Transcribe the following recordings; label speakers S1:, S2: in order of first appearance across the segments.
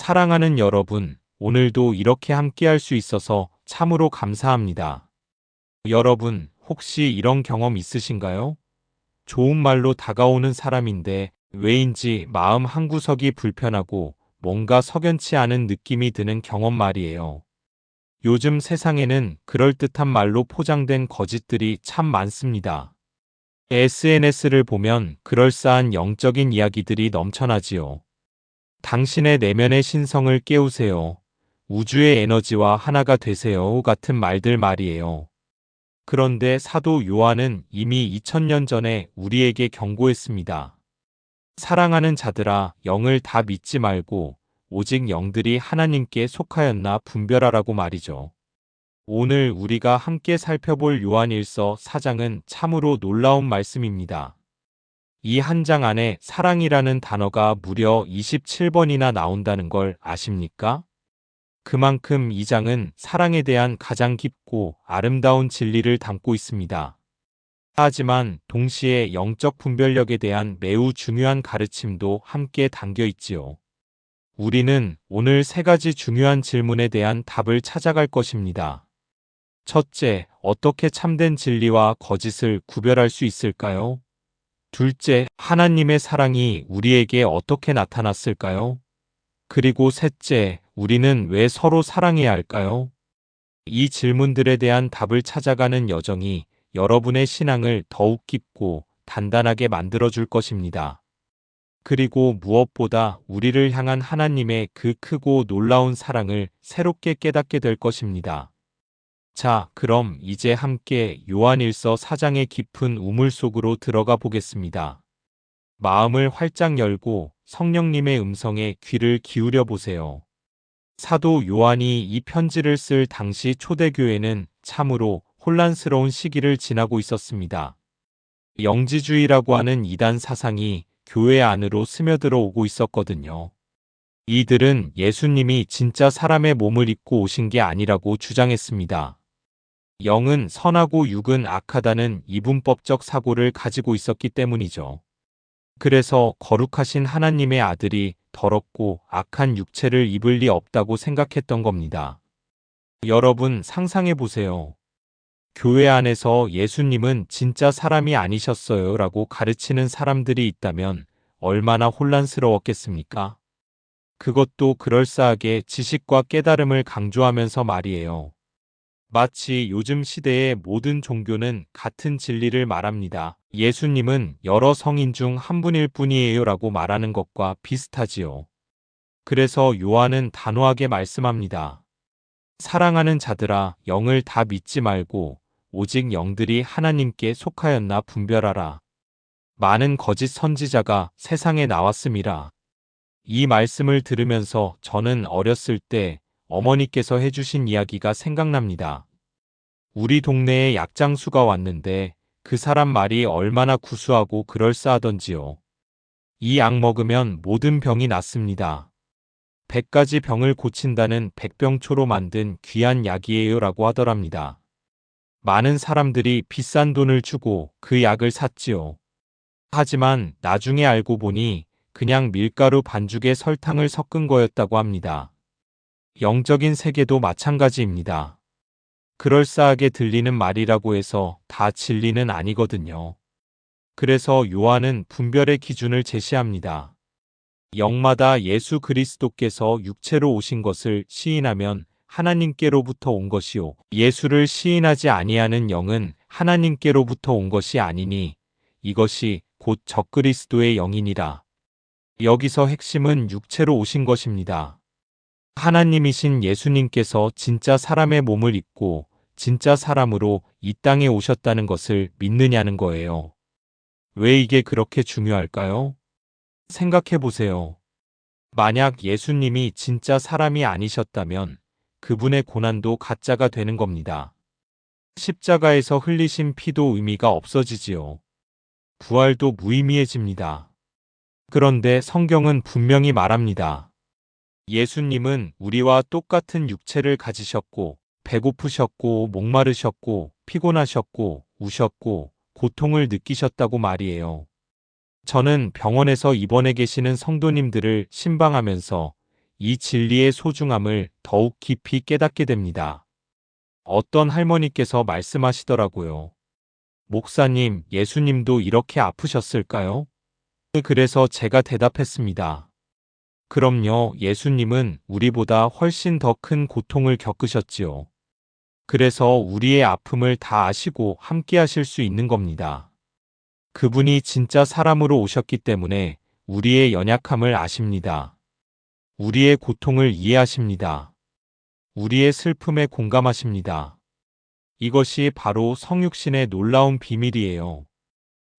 S1: 사랑하는 여러분, 오늘도 이렇게 함께할 수 있어서 참으로 감사합니다. 여러분, 혹시 이런 경험 있으신가요? 좋은 말로 다가오는 사람인데 왜인지 마음 한구석이 불편하고 뭔가 석연치 않은 느낌이 드는 경험 말이에요. 요즘 세상에는 그럴듯한 말로 포장된 거짓들이 참 많습니다. SNS를 보면 그럴싸한 영적인 이야기들이 넘쳐나지요. 당신의 내면의 신성을 깨우세요. 우주의 에너지와 하나가 되세요. 같은 말들 말이에요. 그런데 사도 요한은 이미 2000년 전에 우리에게 경고했습니다. 사랑하는 자들아, 영을 다 믿지 말고 오직 영들이 하나님께 속하였나 분별하라고 말이죠. 오늘 우리가 함께 살펴볼 요한일서 4장은 참으로 놀라운 말씀입니다. 이 한 장 안에 사랑이라는 단어가 무려 27번이나 나온다는 걸 아십니까? 그만큼 이 장은 사랑에 대한 가장 깊고 아름다운 진리를 담고 있습니다. 하지만 동시에 영적 분별력에 대한 매우 중요한 가르침도 함께 담겨 있지요. 우리는 오늘 세 가지 중요한 질문에 대한 답을 찾아갈 것입니다. 첫째, 어떻게 참된 진리와 거짓을 구별할 수 있을까요? 둘째, 하나님의 사랑이 우리에게 어떻게 나타났을까요? 그리고 셋째, 우리는 왜 서로 사랑해야 할까요? 이 질문들에 대한 답을 찾아가는 여정이 여러분의 신앙을 더욱 깊고 단단하게 만들어줄 것입니다. 그리고 무엇보다 우리를 향한 하나님의 그 크고 놀라운 사랑을 새롭게 깨닫게 될 것입니다. 자, 그럼 이제 함께 요한일서 4장의 깊은 우물 속으로 들어가 보겠습니다. 마음을 활짝 열고 성령님의 음성에 귀를 기울여 보세요. 사도 요한이 이 편지를 쓸 당시 초대교회는 참으로 혼란스러운 시기를 지나고 있었습니다. 영지주의라고 하는 이단 사상이 교회 안으로 스며들어 오고 있었거든요. 이들은 예수님이 진짜 사람의 몸을 입고 오신 게 아니라고 주장했습니다. 영은 선하고 육은 악하다는 이분법적 사고를 가지고 있었기 때문이죠. 그래서 거룩하신 하나님의 아들이 더럽고 악한 육체를 입을 리 없다고 생각했던 겁니다. 여러분 상상해 보세요. 교회 안에서 예수님은 진짜 사람이 아니셨어요 라고 가르치는 사람들이 있다면 얼마나 혼란스러웠겠습니까? 그것도 그럴싸하게 지식과 깨달음을 강조하면서 말이에요. 마치 요즘 시대의 모든 종교는 같은 진리를 말합니다. 예수님은 여러 성인 중 한 분일 뿐이에요 라고 말하는 것과 비슷하지요. 그래서 요한은 단호하게 말씀합니다. 사랑하는 자들아, 영을 다 믿지 말고 오직 영들이 하나님께 속하였나 분별하라. 많은 거짓 선지자가 세상에 나왔음이라. 이 말씀을 들으면서 저는 어렸을 때 어머니께서 해주신 이야기가 생각납니다. 우리 동네에 약장수가 왔는데 그 사람 말이 얼마나 구수하고 그럴싸하던지요. 이 약 먹으면 모든 병이 낫습니다. 100가지 병을 고친다는 백병초로 만든 귀한 약이에요 라고 하더랍니다. 많은 사람들이 비싼 돈을 주고 그 약을 샀지요. 하지만 나중에 알고 보니 그냥 밀가루 반죽에 설탕을 섞은 거였다고 합니다. 영적인 세계도 마찬가지입니다. 그럴싸하게 들리는 말이라고 해서 다 진리는 아니거든요. 그래서 요한은 분별의 기준을 제시합니다. 영마다 예수 그리스도께서 육체로 오신 것을 시인하면 하나님께로부터 온 것이요 예수를 시인하지 아니하는 영은 하나님께로부터 온 것이 아니니 이것이 곧 적그리스도의 영이니라. 여기서 핵심은 육체로 오신 것입니다. 하나님이신 예수님께서 진짜 사람의 몸을 입고 진짜 사람으로 이 땅에 오셨다는 것을 믿느냐는 거예요. 왜 이게 그렇게 중요할까요? 생각해 보세요. 만약 예수님이 진짜 사람이 아니셨다면 그분의 고난도 가짜가 되는 겁니다. 십자가에서 흘리신 피도 의미가 없어지지요. 부활도 무의미해집니다. 그런데 성경은 분명히 말합니다. 예수님은 우리와 똑같은 육체를 가지셨고 배고프셨고 목마르셨고 피곤하셨고 우셨고 고통을 느끼셨다고 말이에요. 저는 병원에서 입원해 계시는 성도님들을 신방하면서 이 진리의 소중함을 더욱 깊이 깨닫게 됩니다. 어떤 할머니께서 말씀하시더라고요. 목사님, 예수님도 이렇게 아프셨을까요? 그래서 제가 대답했습니다. 그럼요, 예수님은 우리보다 훨씬 더 큰 고통을 겪으셨지요. 그래서 우리의 아픔을 다 아시고 함께 하실 수 있는 겁니다. 그분이 진짜 사람으로 오셨기 때문에 우리의 연약함을 아십니다. 우리의 고통을 이해하십니다. 우리의 슬픔에 공감하십니다. 이것이 바로 성육신의 놀라운 비밀이에요.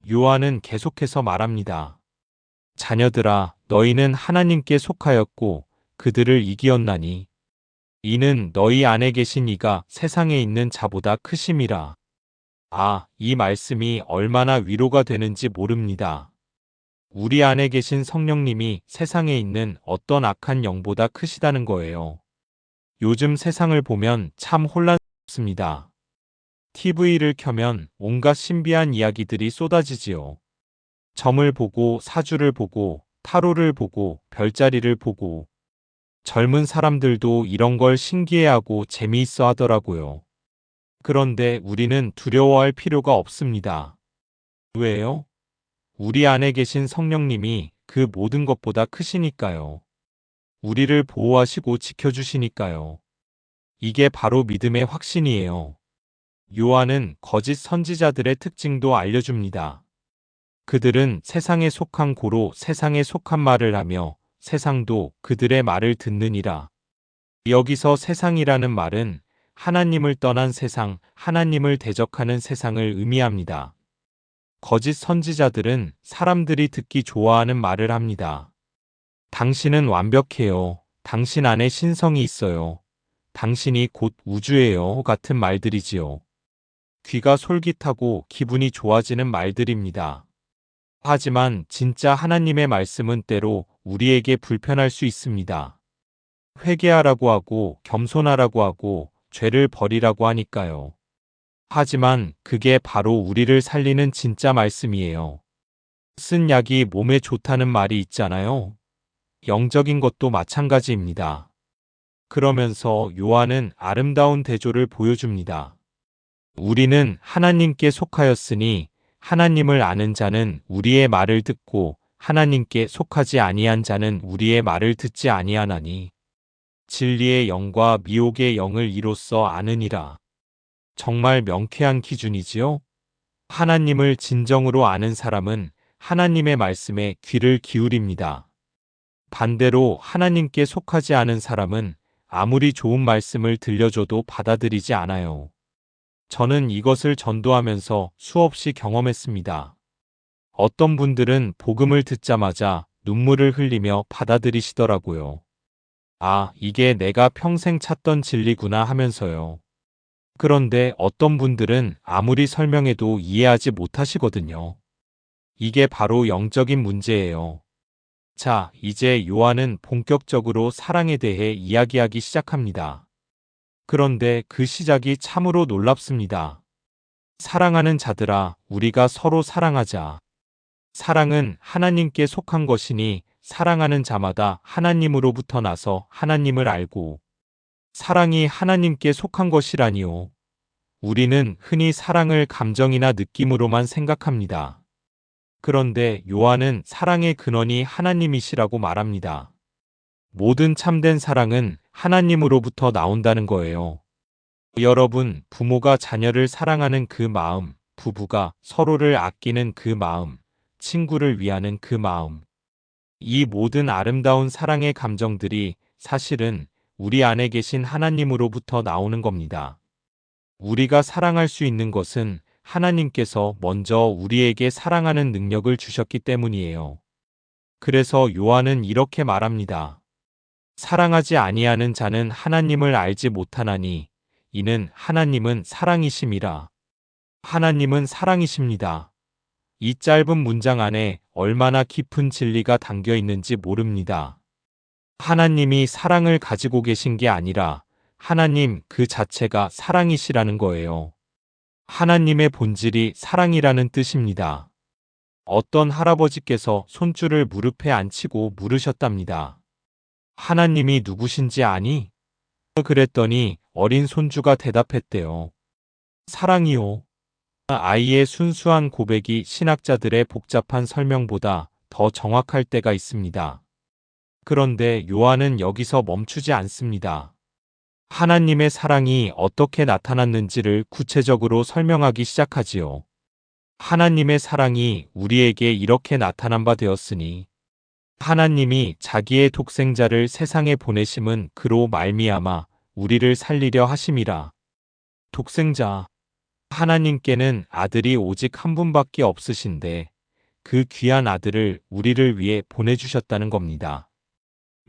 S1: 요한은 계속해서 말합니다. 자녀들아, 너희는 하나님께 속하였고 그들을 이기었나니 이는 너희 안에 계신 이가 세상에 있는 자보다 크심이라. 아, 이 말씀이 얼마나 위로가 되는지 모릅니다. 우리 안에 계신 성령님이 세상에 있는 어떤 악한 영보다 크시다는 거예요. 요즘 세상을 보면 참 혼란스럽습니다. TV를 켜면 온갖 신비한 이야기들이 쏟아지지요. 점을 보고 사주를 보고 타로를 보고 별자리를 보고 젊은 사람들도 이런 걸 신기해하고 재미있어 하더라고요. 그런데 우리는 두려워할 필요가 없습니다. 왜요? 우리 안에 계신 성령님이 그 모든 것보다 크시니까요. 우리를 보호하시고 지켜주시니까요. 이게 바로 믿음의 확신이에요. 요한은 거짓 선지자들의 특징도 알려줍니다. 그들은 세상에 속한 고로 세상에 속한 말을 하며 세상도 그들의 말을 듣느니라. 여기서 세상이라는 말은 하나님을 떠난 세상, 하나님을 대적하는 세상을 의미합니다. 거짓 선지자들은 사람들이 듣기 좋아하는 말을 합니다. 당신은 완벽해요. 당신 안에 신성이 있어요. 당신이 곧 우주예요. 같은 말들이지요. 귀가 솔깃하고 기분이 좋아지는 말들입니다. 하지만 진짜 하나님의 말씀은 때로 우리에게 불편할 수 있습니다. 회개하라고 하고 겸손하라고 하고 죄를 버리라고 하니까요. 하지만 그게 바로 우리를 살리는 진짜 말씀이에요. 쓴 약이 몸에 좋다는 말이 있잖아요. 영적인 것도 마찬가지입니다. 그러면서 요한은 아름다운 대조를 보여줍니다. 우리는 하나님께 속하였으니 하나님을 아는 자는 우리의 말을 듣고 하나님께 속하지 아니한 자는 우리의 말을 듣지 아니하나니 진리의 영과 미혹의 영을 이로써 아느니라. 정말 명쾌한 기준이지요? 하나님을 진정으로 아는 사람은 하나님의 말씀에 귀를 기울입니다. 반대로 하나님께 속하지 않은 사람은 아무리 좋은 말씀을 들려줘도 받아들이지 않아요. 저는 이것을 전도하면서 수없이 경험했습니다. 어떤 분들은 복음을 듣자마자 눈물을 흘리며 받아들이시더라고요. 아, 이게 내가 평생 찾던 진리구나 하면서요. 그런데 어떤 분들은 아무리 설명해도 이해하지 못하시거든요. 이게 바로 영적인 문제예요. 자, 이제 요한은 본격적으로 사랑에 대해 이야기하기 시작합니다. 그런데 그 시작이 참으로 놀랍습니다. 사랑하는 자들아, 우리가 서로 사랑하자. 사랑은 하나님께 속한 것이니 사랑하는 자마다 하나님으로부터 나서 하나님을 알고 사랑이 하나님께 속한 것이라니요. 우리는 흔히 사랑을 감정이나 느낌으로만 생각합니다. 그런데 요한은 사랑의 근원이 하나님이시라고 말합니다. 모든 참된 사랑은 하나님으로부터 나온다는 거예요. 여러분, 부모가 자녀를 사랑하는 그 마음, 부부가 서로를 아끼는 그 마음, 친구를 위하는 그 마음. 이 모든 아름다운 사랑의 감정들이 사실은 우리 안에 계신 하나님으로부터 나오는 겁니다. 우리가 사랑할 수 있는 것은 하나님께서 먼저 우리에게 사랑하는 능력을 주셨기 때문이에요. 그래서 요한은 이렇게 말합니다. 사랑하지 아니하는 자는 하나님을 알지 못하나니 이는 하나님은 사랑이심이라. 하나님은 사랑이십니다. 이 짧은 문장 안에 얼마나 깊은 진리가 담겨 있는지 모릅니다. 하나님이 사랑을 가지고 계신 게 아니라 하나님 그 자체가 사랑이시라는 거예요. 하나님의 본질이 사랑이라는 뜻입니다. 어떤 할아버지께서 손줄을 무릎에 앉히고 물으셨답니다. 하나님이 누구신지 아니? 그랬더니 어린 손주가 대답했대요. 사랑이요. 아이의 순수한 고백이 신학자들의 복잡한 설명보다 더 정확할 때가 있습니다. 그런데 요한은 여기서 멈추지 않습니다. 하나님의 사랑이 어떻게 나타났는지를 구체적으로 설명하기 시작하지요. 하나님의 사랑이 우리에게 이렇게 나타난 바 되었으니 하나님이 자기의 독생자를 세상에 보내심은 그로 말미암아 우리를 살리려 하심이라. 독생자 하나님께는 아들이 오직 한 분밖에 없으신데 그 귀한 아들을 우리를 위해 보내주셨다는 겁니다.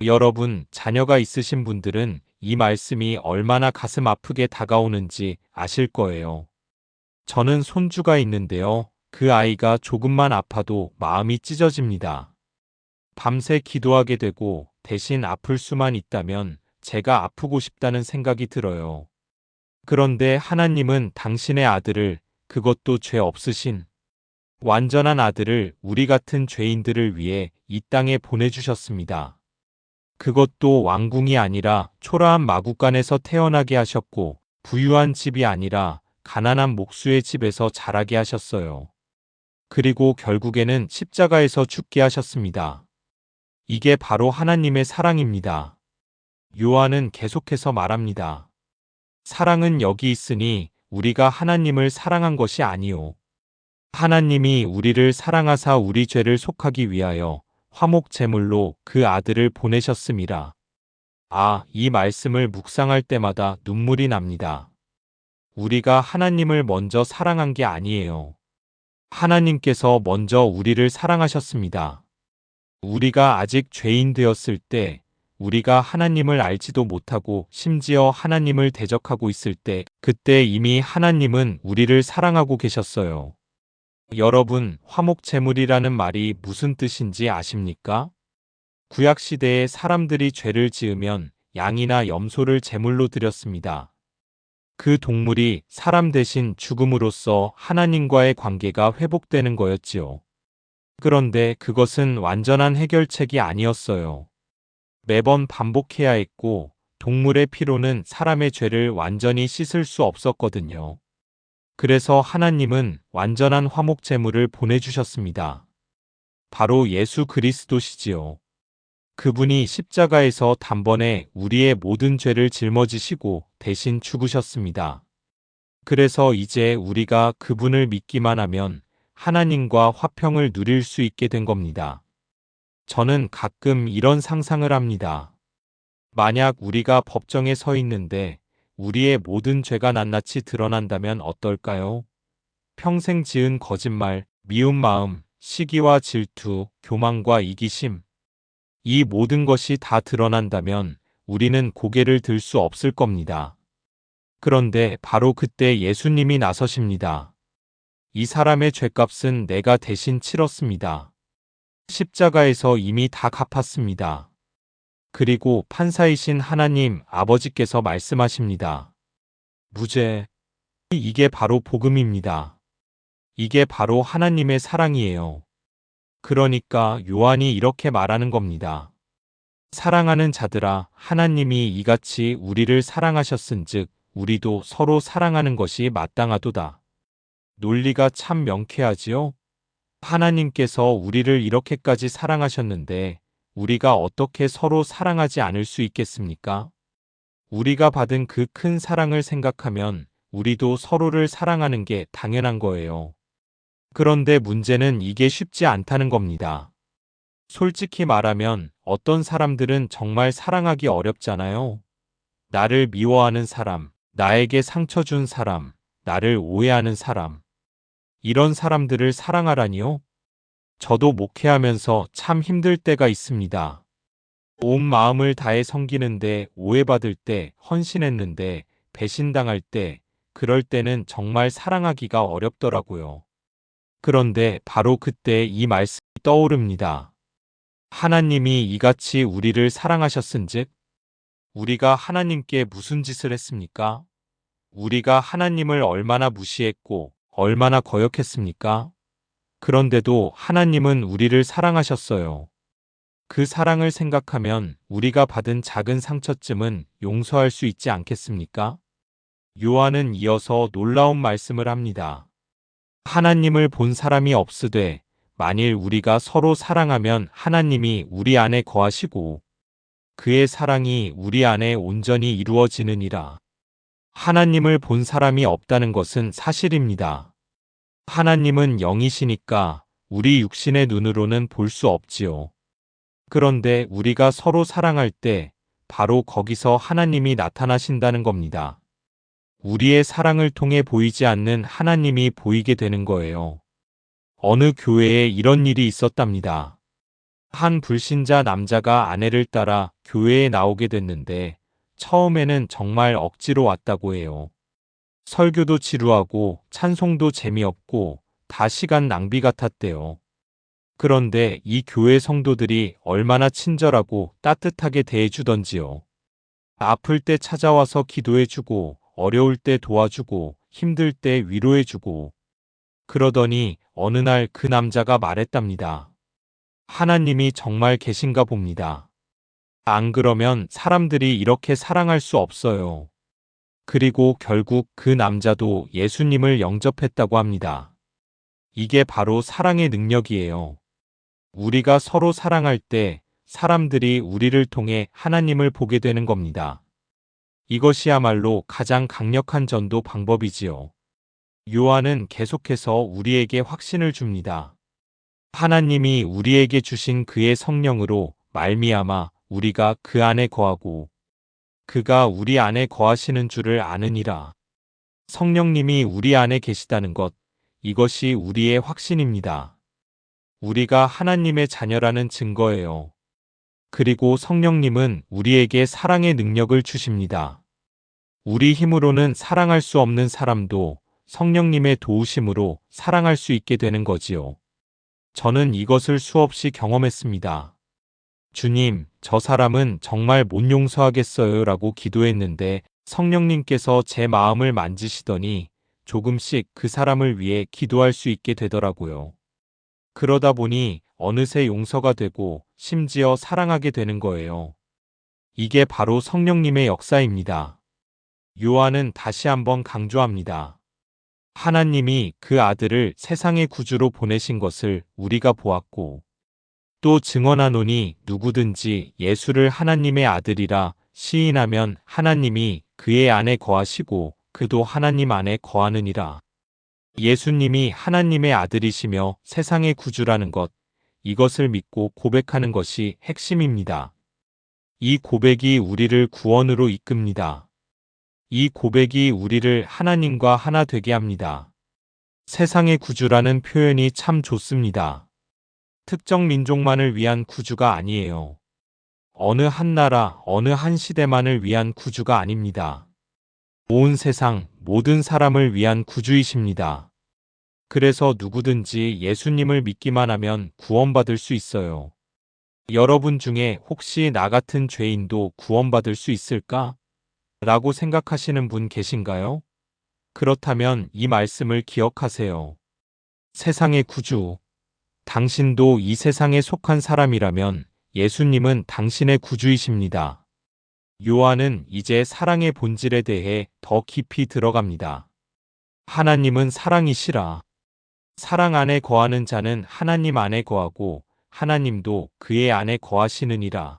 S1: 여러분, 자녀가 있으신 분들은 이 말씀이 얼마나 가슴 아프게 다가오는지 아실 거예요. 저는 손주가 있는데요. 그 아이가 조금만 아파도 마음이 찢어집니다. 밤새 기도하게 되고 대신 아플 수만 있다면 제가 아프고 싶다는 생각이 들어요. 그런데 하나님은 당신의 아들을, 그것도 죄 없으신 완전한 아들을 우리 같은 죄인들을 위해 이 땅에 보내주셨습니다. 그것도 왕궁이 아니라 초라한 마구간에서 태어나게 하셨고 부유한 집이 아니라 가난한 목수의 집에서 자라게 하셨어요. 그리고 결국에는 십자가에서 죽게 하셨습니다. 이게 바로 하나님의 사랑입니다. 요한은 계속해서 말합니다. 사랑은 여기 있으니 우리가 하나님을 사랑한 것이 아니요. 하나님이 우리를 사랑하사 우리 죄를 속하기 위하여 화목 제물로 그 아들을 보내셨음이라. 이 말씀을 묵상할 때마다 눈물이 납니다. 우리가 하나님을 먼저 사랑한 게 아니에요. 하나님께서 먼저 우리를 사랑하셨습니다. 우리가 아직 죄인 되었을 때, 우리가 하나님을 알지도 못하고 심지어 하나님을 대적하고 있을 때, 그때 이미 하나님은 우리를 사랑하고 계셨어요. 여러분, 화목제물이라는 말이 무슨 뜻인지 아십니까? 구약시대에 사람들이 죄를 지으면 양이나 염소를 제물로 드렸습니다. 그 동물이 사람 대신 죽음으로써 하나님과의 관계가 회복되는 거였지요. 그런데 그것은 완전한 해결책이 아니었어요. 매번 반복해야 했고, 동물의 피로는 사람의 죄를 완전히 씻을 수 없었거든요. 그래서 하나님은 완전한 화목제물을 보내주셨습니다. 바로 예수 그리스도시지요. 그분이 십자가에서 단번에 우리의 모든 죄를 짊어지시고 대신 죽으셨습니다. 그래서 이제 우리가 그분을 믿기만 하면 하나님과 화평을 누릴 수 있게 된 겁니다. 저는 가끔 이런 상상을 합니다. 만약 우리가 법정에 서 있는데 우리의 모든 죄가 낱낱이 드러난다면 어떨까요? 평생 지은 거짓말, 미운 마음, 시기와 질투, 교만과 이기심. 이 모든 것이 다 드러난다면 우리는 고개를 들 수 없을 겁니다. 그런데 바로 그때 예수님이 나서십니다. 이 사람의 죄값은 내가 대신 치렀습니다. 십자가에서 이미 다 갚았습니다. 그리고 판사이신 하나님 아버지께서 말씀하십니다. 무죄. 이게 바로 복음입니다. 이게 바로 하나님의 사랑이에요. 그러니까 요한이 이렇게 말하는 겁니다. 사랑하는 자들아, 하나님이 이같이 우리를 사랑하셨은즉 우리도 서로 사랑하는 것이 마땅하도다. 논리가 참 명쾌하지요? 하나님께서 우리를 이렇게까지 사랑하셨는데 우리가 어떻게 서로 사랑하지 않을 수 있겠습니까? 우리가 받은 그 큰 사랑을 생각하면 우리도 서로를 사랑하는 게 당연한 거예요. 그런데 문제는 이게 쉽지 않다는 겁니다. 솔직히 말하면 어떤 사람들은 정말 사랑하기 어렵잖아요. 나를 미워하는 사람, 나에게 상처 준 사람, 나를 오해하는 사람. 이런 사람들을 사랑하라니요? 저도 목회하면서 참 힘들 때가 있습니다. 온 마음을 다해 섬기는데 오해받을 때, 헌신했는데 배신당할 때, 그럴 때는 정말 사랑하기가 어렵더라고요. 그런데 바로 그때 이 말씀이 떠오릅니다. 하나님이 이같이 우리를 사랑하셨은즉 우리가 하나님께 무슨 짓을 했습니까? 우리가 하나님을 얼마나 무시했고 얼마나 거역했습니까? 그런데도 하나님은 우리를 사랑하셨어요. 그 사랑을 생각하면 우리가 받은 작은 상처쯤은 용서할 수 있지 않겠습니까? 요한은 이어서 놀라운 말씀을 합니다. 하나님을 본 사람이 없으되 만일 우리가 서로 사랑하면 하나님이 우리 안에 거하시고 그의 사랑이 우리 안에 온전히 이루어지느니라. 하나님을 본 사람이 없다는 것은 사실입니다. 하나님은 영이시니까 우리 육신의 눈으로는 볼 수 없지요. 그런데 우리가 서로 사랑할 때 바로 거기서 하나님이 나타나신다는 겁니다. 우리의 사랑을 통해 보이지 않는 하나님이 보이게 되는 거예요. 어느 교회에 이런 일이 있었답니다. 한 불신자 남자가 아내를 따라 교회에 나오게 됐는데 처음에는 정말 억지로 왔다고 해요. 설교도 지루하고 찬송도 재미없고 다 시간 낭비 같았대요. 그런데 이 교회 성도들이 얼마나 친절하고 따뜻하게 대해주던지요. 아플 때 찾아와서 기도해주고 어려울 때 도와주고 힘들 때 위로해주고 그러더니 어느 날 그 남자가 말했답니다. 하나님이 정말 계신가 봅니다. 안 그러면 사람들이 이렇게 사랑할 수 없어요. 그리고 결국 그 남자도 예수님을 영접했다고 합니다. 이게 바로 사랑의 능력이에요. 우리가 서로 사랑할 때 사람들이 우리를 통해 하나님을 보게 되는 겁니다. 이것이야말로 가장 강력한 전도 방법이지요. 요한은 계속해서 우리에게 확신을 줍니다. 하나님이 우리에게 주신 그의 성령으로 말미암아 우리가 그 안에 거하고 그가 우리 안에 거하시는 줄을 아느니라. 성령님이 우리 안에 계시다는 것, 이것이 우리의 확신입니다. 우리가 하나님의 자녀라는 증거예요. 그리고 성령님은 우리에게 사랑의 능력을 주십니다. 우리 힘으로는 사랑할 수 없는 사람도 성령님의 도우심으로 사랑할 수 있게 되는 거지요. 저는 이것을 수없이 경험했습니다. 주님, 저 사람은 정말 못 용서하겠어요 라고 기도했는데 성령님께서 제 마음을 만지시더니 조금씩 그 사람을 위해 기도할 수 있게 되더라고요. 그러다 보니 어느새 용서가 되고 심지어 사랑하게 되는 거예요. 이게 바로 성령님의 역사입니다. 요한은 다시 한번 강조합니다. 하나님이 그 아들을 세상의 구주로 보내신 것을 우리가 보았고 또 증언하노니 누구든지 예수를 하나님의 아들이라 시인하면 하나님이 그의 안에 거하시고 그도 하나님 안에 거하느니라. 예수님이 하나님의 아들이시며 세상의 구주라는 것, 이것을 믿고 고백하는 것이 핵심입니다. 이 고백이 우리를 구원으로 이끕니다. 이 고백이 우리를 하나님과 하나 되게 합니다. 세상의 구주라는 표현이 참 좋습니다. 특정 민족만을 위한 구주가 아니에요. 어느 한 나라, 어느 한 시대만을 위한 구주가 아닙니다. 온 세상, 모든 사람을 위한 구주이십니다. 그래서 누구든지 예수님을 믿기만 하면 구원받을 수 있어요. 여러분 중에 혹시 나 같은 죄인도 구원받을 수 있을까? 라고 생각하시는 분 계신가요? 그렇다면 이 말씀을 기억하세요. 세상의 구주. 당신도 이 세상에 속한 사람이라면 예수님은 당신의 구주이십니다. 요한은 이제 사랑의 본질에 대해 더 깊이 들어갑니다. 하나님은 사랑이시라. 사랑 안에 거하는 자는 하나님 안에 거하고 하나님도 그의 안에 거하시느니라.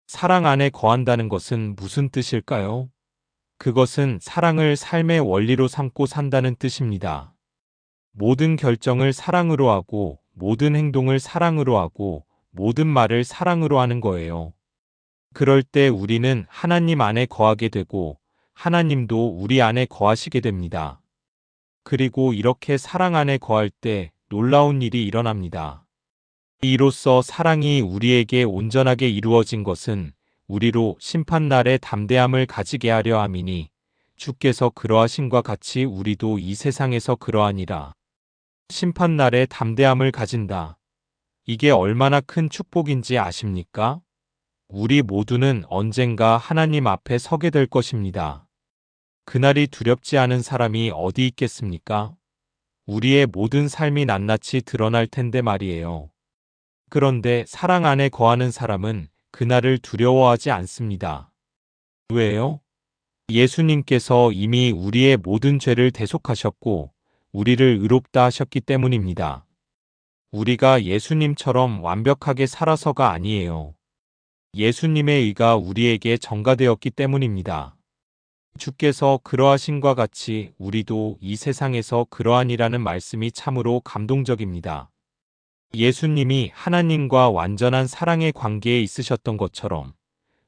S1: 사랑 안에 거한다는 것은 무슨 뜻일까요? 그것은 사랑을 삶의 원리로 삼고 산다는 뜻입니다. 모든 결정을 사랑으로 하고 모든 행동을 사랑으로 하고 모든 말을 사랑으로 하는 거예요. 그럴 때 우리는 하나님 안에 거하게 되고 하나님도 우리 안에 거하시게 됩니다. 그리고 이렇게 사랑 안에 거할 때 놀라운 일이 일어납니다. 이로써 사랑이 우리에게 온전하게 이루어진 것은 우리로 심판날의 담대함을 가지게 하려 함이니 주께서 그러하심과 같이 우리도 이 세상에서 그러하니라. 심판날의 담대함을 가진다. 이게 얼마나 큰 축복인지 아십니까? 우리 모두는 언젠가 하나님 앞에 서게 될 것입니다. 그날이 두렵지 않은 사람이 어디 있겠습니까? 우리의 모든 삶이 낱낱이 드러날 텐데 말이에요. 그런데 사랑 안에 거하는 사람은 그날을 두려워하지 않습니다. 왜요? 예수님께서 이미 우리의 모든 죄를 대속하셨고 우리를 의롭다 하셨기 때문입니다. 우리가 예수님처럼 완벽하게 살아서가 아니에요. 예수님의 의가 우리에게 전가되었기 때문입니다. 주께서 그러하신과 같이 우리도 이 세상에서 그러하니라는 말씀이 참으로 감동적입니다. 예수님이 하나님과 완전한 사랑의 관계에 있으셨던 것처럼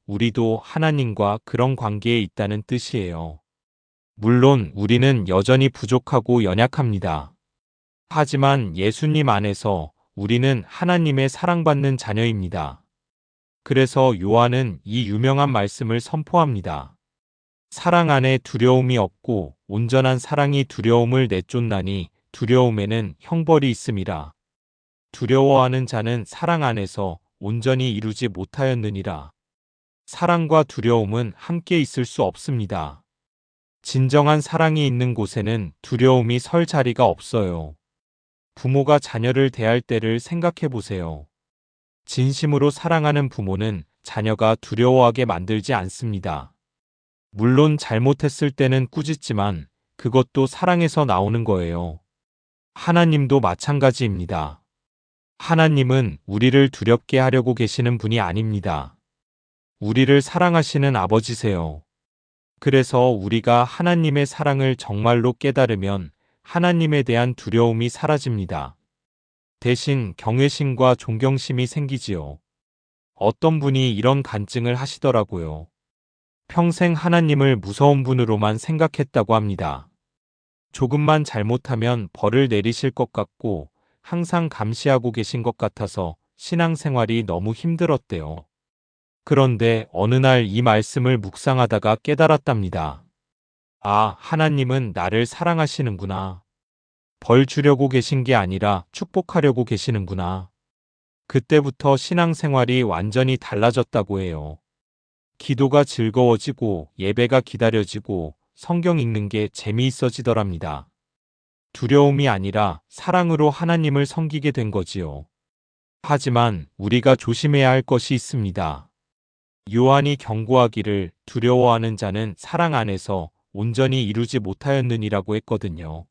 S1: 우리도 하나님과 그런 관계에 있다는 뜻이에요. 물론 우리는 여전히 부족하고 연약합니다. 하지만 예수님 안에서 우리는 하나님의 사랑받는 자녀입니다. 그래서 요한은 이 유명한 말씀을 선포합니다. 사랑 안에 두려움이 없고 온전한 사랑이 두려움을 내쫓나니 두려움에는 형벌이 있음이라. 두려워하는 자는 사랑 안에서 온전히 이루지 못하였느니라. 사랑과 두려움은 함께 있을 수 없습니다. 진정한 사랑이 있는 곳에는 두려움이 설 자리가 없어요. 부모가 자녀를 대할 때를 생각해 보세요. 진심으로 사랑하는 부모는 자녀가 두려워하게 만들지 않습니다. 물론 잘못했을 때는 꾸짖지만 그것도 사랑에서 나오는 거예요. 하나님도 마찬가지입니다. 하나님은 우리를 두렵게 하려고 계시는 분이 아닙니다. 우리를 사랑하시는 아버지세요. 그래서 우리가 하나님의 사랑을 정말로 깨달으면 하나님에 대한 두려움이 사라집니다. 대신 경외심과 존경심이 생기지요. 어떤 분이 이런 간증을 하시더라고요. 평생 하나님을 무서운 분으로만 생각했다고 합니다. 조금만 잘못하면 벌을 내리실 것 같고 항상 감시하고 계신 것 같아서 신앙생활이 너무 힘들었대요. 그런데 어느 날 이 말씀을 묵상하다가 깨달았답니다. 아, 하나님은 나를 사랑하시는구나. 벌 주려고 계신 게 아니라 축복하려고 계시는구나. 그때부터 신앙생활이 완전히 달라졌다고 해요. 기도가 즐거워지고 예배가 기다려지고 성경 읽는 게 재미있어지더랍니다. 두려움이 아니라 사랑으로 하나님을 섬기게 된 거지요. 하지만 우리가 조심해야 할 것이 있습니다. 요한이 경고하기를 두려워하는 자는 사랑 안에서 온전히 이루지 못하였느니라고 했거든요.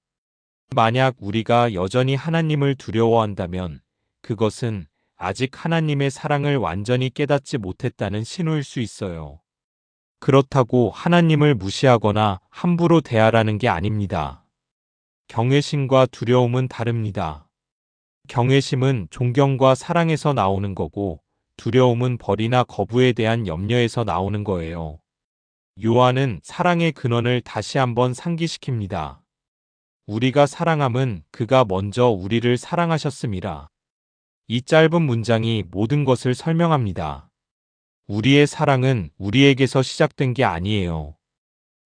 S1: 만약 우리가 여전히 하나님을 두려워한다면 그것은 아직 하나님의 사랑을 완전히 깨닫지 못했다는 신호일 수 있어요. 그렇다고 하나님을 무시하거나 함부로 대하라는 게 아닙니다. 경외심과 두려움은 다릅니다. 경외심은 존경과 사랑에서 나오는 거고 두려움은 벌이나 거부에 대한 염려에서 나오는 거예요. 요한은 사랑의 근원을 다시 한번 상기시킵니다. 우리가 사랑함은 그가 먼저 우리를 사랑하셨음이라. 이 짧은 문장이 모든 것을 설명합니다. 우리의 사랑은 우리에게서 시작된 게 아니에요.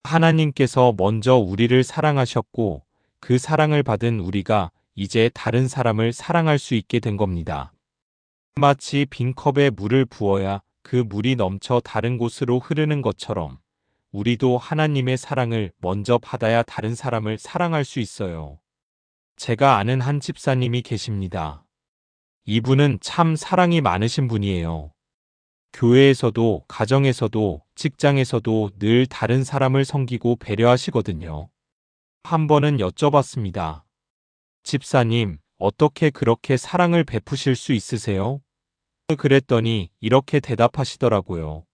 S1: 하나님께서 먼저 우리를 사랑하셨고 그 사랑을 받은 우리가 이제 다른 사람을 사랑할 수 있게 된 겁니다. 마치 빈 컵에 물을 부어야 그 물이 넘쳐 다른 곳으로 흐르는 것처럼 우리도 하나님의 사랑을 먼저 받아야 다른 사람을 사랑할 수 있어요. 제가 아는 한 집사님이 계십니다. 이분은 참 사랑이 많으신 분이에요. 교회에서도 가정에서도 직장에서도 늘 다른 사람을 섬기고 배려하시거든요. 한 번은 여쭤봤습니다. 집사님, 어떻게 그렇게 사랑을 베푸실 수 있으세요? 그랬더니 이렇게 대답하시더라고요.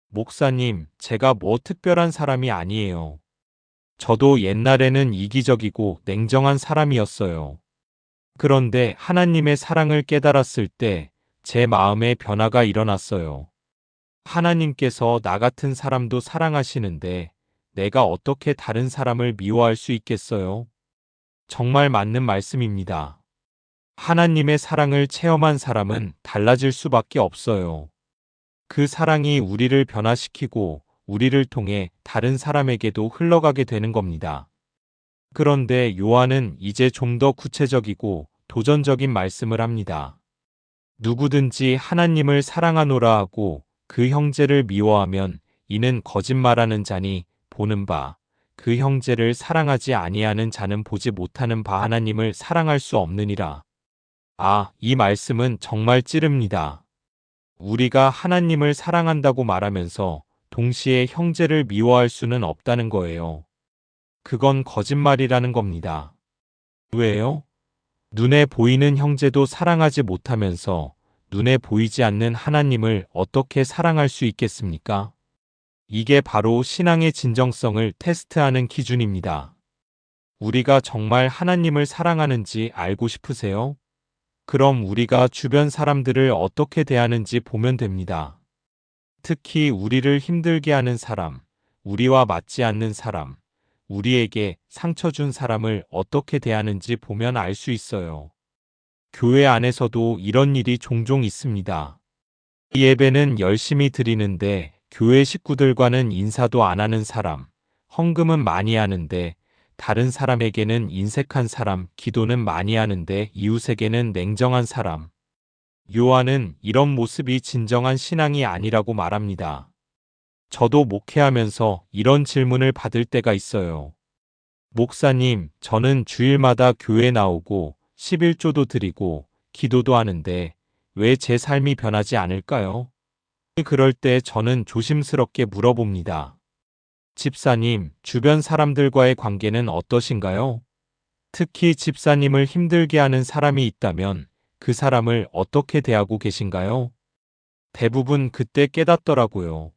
S1: 목사님, 제가 뭐 특별한 사람이 아니에요. 저도 옛날에는 이기적이고 냉정한 사람이었어요. 그런데 하나님의 사랑을 깨달았을 때 제 마음에 변화가 일어났어요. 하나님께서 나 같은 사람도 사랑하시는데 내가 어떻게 다른 사람을 미워할 수 있겠어요? 정말 맞는 말씀입니다. 하나님의 사랑을 체험한 사람은 달라질 수밖에 없어요. 그 사랑이 우리를 변화시키고 우리를 통해 다른 사람에게도 흘러가게 되는 겁니다. 그런데 요한은 이제 좀 더 구체적이고 도전적인 말씀을 합니다. 누구든지 하나님을 사랑하노라 하고 그 형제를 미워하면 이는 거짓말하는 자니 보는 바 그 형제를 사랑하지 아니하는 자는 보지 못하는 바 하나님을 사랑할 수 없느니라. 이 말씀은 정말 찌릅니다. 우리가 하나님을 사랑한다고 말하면서 동시에 형제를 미워할 수는 없다는 거예요. 그건 거짓말이라는 겁니다. 왜요? 눈에 보이는 형제도 사랑하지 못하면서 눈에 보이지 않는 하나님을 어떻게 사랑할 수 있겠습니까? 이게 바로 신앙의 진정성을 테스트하는 기준입니다. 우리가 정말 하나님을 사랑하는지 알고 싶으세요? 그럼 우리가 주변 사람들을 어떻게 대하는지 보면 됩니다. 특히 우리를 힘들게 하는 사람, 우리와 맞지 않는 사람, 우리에게 상처 준 사람을 어떻게 대하는지 보면 알 수 있어요. 교회 안에서도 이런 일이 종종 있습니다. 이 예배는 열심히 드리는데 교회 식구들과는 인사도 안 하는 사람, 헌금은 많이 하는데 다른 사람에게는 인색한 사람, 기도는 많이 하는데 이웃에게는 냉정한 사람. 요한은 이런 모습이 진정한 신앙이 아니라고 말합니다. 저도 목회하면서 이런 질문을 받을 때가 있어요. 목사님, 저는 주일마다 교회 나오고 11조도 드리고 기도도 하는데 왜 제 삶이 변하지 않을까요? 그럴 때 저는 조심스럽게 물어봅니다. 집사님, 주변 사람들과의 관계는 어떠신가요? 특히 집사님을 힘들게 하는 사람이 있다면 그 사람을 어떻게 대하고 계신가요? 대부분 그때 깨닫더라고요.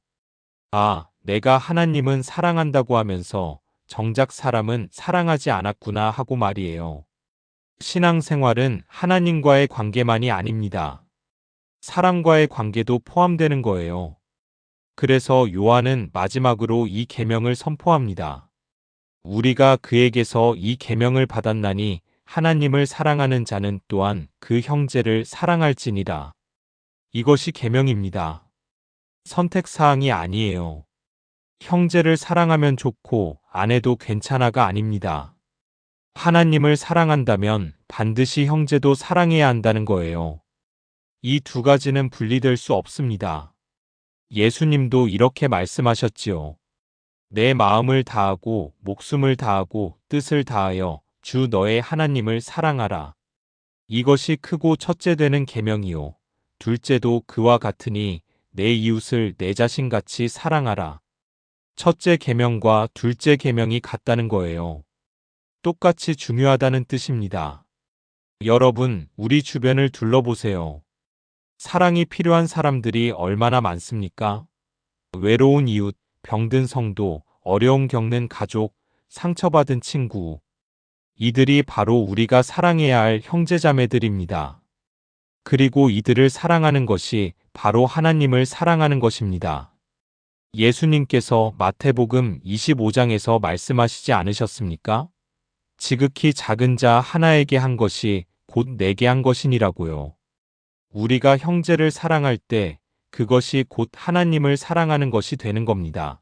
S1: 내가 하나님은 사랑한다고 하면서 정작 사람은 사랑하지 않았구나 하고 말이에요. 신앙생활은 하나님과의 관계만이 아닙니다. 사람과의 관계도 포함되는 거예요. 그래서 요한은 마지막으로 이 계명을 선포합니다. 우리가 그에게서 이 계명을 받았나니 하나님을 사랑하는 자는 또한 그 형제를 사랑할지니라. 이것이 계명입니다. 선택사항이 아니에요. 형제를 사랑하면 좋고 안 해도 괜찮아가 아닙니다. 하나님을 사랑한다면 반드시 형제도 사랑해야 한다는 거예요. 이 두 가지는 분리될 수 없습니다. 예수님도 이렇게 말씀하셨지요. 내 마음을 다하고 목숨을 다하고 뜻을 다하여 주 너의 하나님을 사랑하라. 이것이 크고 첫째 되는 계명이요. 둘째도 그와 같으니 내 이웃을 내 자신같이 사랑하라. 첫째 계명과 둘째 계명이 같다는 거예요. 똑같이 중요하다는 뜻입니다. 여러분, 우리 주변을 둘러보세요. 사랑이 필요한 사람들이 얼마나 많습니까? 외로운 이웃, 병든 성도, 어려움 겪는 가족, 상처받은 친구. 이들이 바로 우리가 사랑해야 할 형제자매들입니다. 그리고 이들을 사랑하는 것이 바로 하나님을 사랑하는 것입니다. 예수님께서 마태복음 25장에서 말씀하시지 않으셨습니까? 지극히 작은 자 하나에게 한 것이 곧 내게 한 것이니라고요. 우리가 형제를 사랑할 때 그것이 곧 하나님을 사랑하는 것이 되는 겁니다.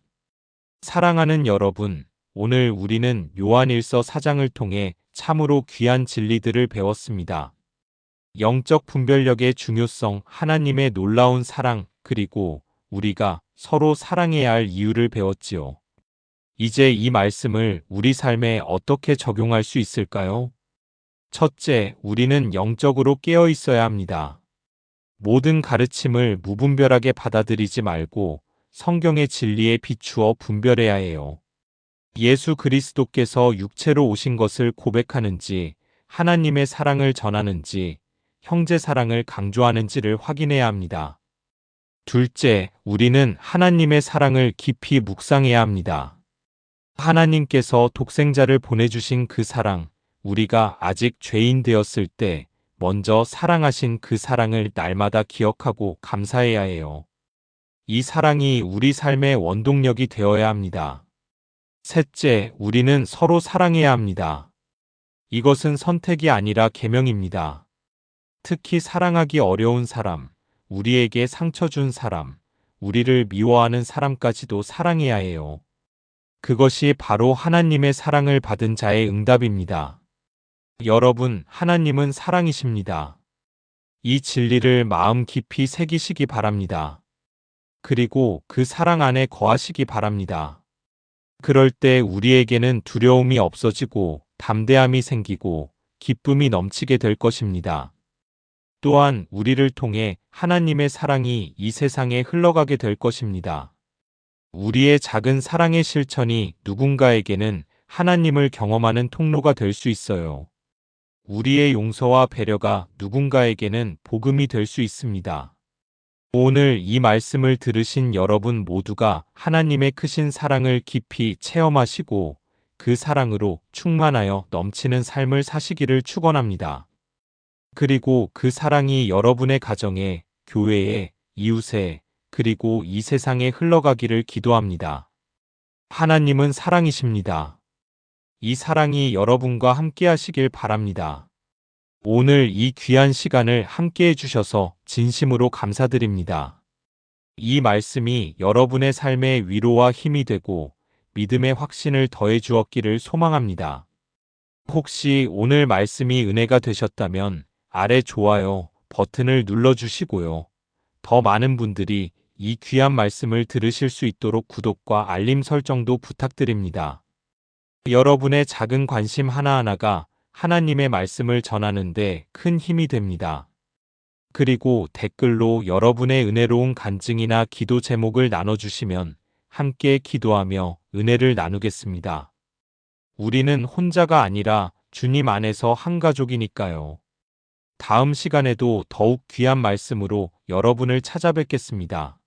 S1: 사랑하는 여러분, 오늘 우리는 요한일서 4장을 통해 참으로 귀한 진리들을 배웠습니다. 영적 분별력의 중요성, 하나님의 놀라운 사랑, 그리고 우리가 서로 사랑해야 할 이유를 배웠지요. 이제 이 말씀을 우리 삶에 어떻게 적용할 수 있을까요? 첫째, 우리는 영적으로 깨어 있어야 합니다. 모든 가르침을 무분별하게 받아들이지 말고 성경의 진리에 비추어 분별해야 해요. 예수 그리스도께서 육체로 오신 것을 고백하는지, 하나님의 사랑을 전하는지, 형제 사랑을 강조하는지를 확인해야 합니다. 둘째, 우리는 하나님의 사랑을 깊이 묵상해야 합니다. 하나님께서 독생자를 보내주신 그 사랑, 우리가 아직 죄인 되었을 때 먼저 사랑하신 그 사랑을 날마다 기억하고 감사해야 해요. 이 사랑이 우리 삶의 원동력이 되어야 합니다. 셋째, 우리는 서로 사랑해야 합니다. 이것은 선택이 아니라 계명입니다. 특히 사랑하기 어려운 사람, 우리에게 상처 준 사람, 우리를 미워하는 사람까지도 사랑해야 해요. 그것이 바로 하나님의 사랑을 받은 자의 응답입니다. 여러분, 하나님은 사랑이십니다. 이 진리를 마음 깊이 새기시기 바랍니다. 그리고 그 사랑 안에 거하시기 바랍니다. 그럴 때 우리에게는 두려움이 없어지고 담대함이 생기고 기쁨이 넘치게 될 것입니다. 또한 우리를 통해 하나님의 사랑이 이 세상에 흘러가게 될 것입니다. 우리의 작은 사랑의 실천이 누군가에게는 하나님을 경험하는 통로가 될 수 있어요. 우리의 용서와 배려가 누군가에게는 복음이 될 수 있습니다. 오늘 이 말씀을 들으신 여러분 모두가 하나님의 크신 사랑을 깊이 체험하시고 그 사랑으로 충만하여 넘치는 삶을 사시기를 축원합니다. 그리고 그 사랑이 여러분의 가정에, 교회에, 이웃에, 그리고 이 세상에 흘러가기를 기도합니다. 하나님은 사랑이십니다. 이 사랑이 여러분과 함께 하시길 바랍니다. 오늘 이 귀한 시간을 함께 해주셔서 진심으로 감사드립니다. 이 말씀이 여러분의 삶의 위로와 힘이 되고 믿음의 확신을 더해 주었기를 소망합니다. 혹시 오늘 말씀이 은혜가 되셨다면 아래 좋아요 버튼을 눌러주시고요. 더 많은 분들이 이 귀한 말씀을 들으실 수 있도록 구독과 알림 설정도 부탁드립니다. 여러분의 작은 관심 하나하나가 하나님의 말씀을 전하는 데 큰 힘이 됩니다. 그리고 댓글로 여러분의 은혜로운 간증이나 기도 제목을 나눠주시면 함께 기도하며 은혜를 나누겠습니다. 우리는 혼자가 아니라 주님 안에서 한 가족이니까요. 다음 시간에도 더욱 귀한 말씀으로 여러분을 찾아뵙겠습니다.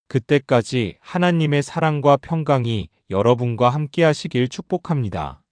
S1: 그때까지 하나님의 사랑과 평강이 여러분과 함께 하시길 축복합니다.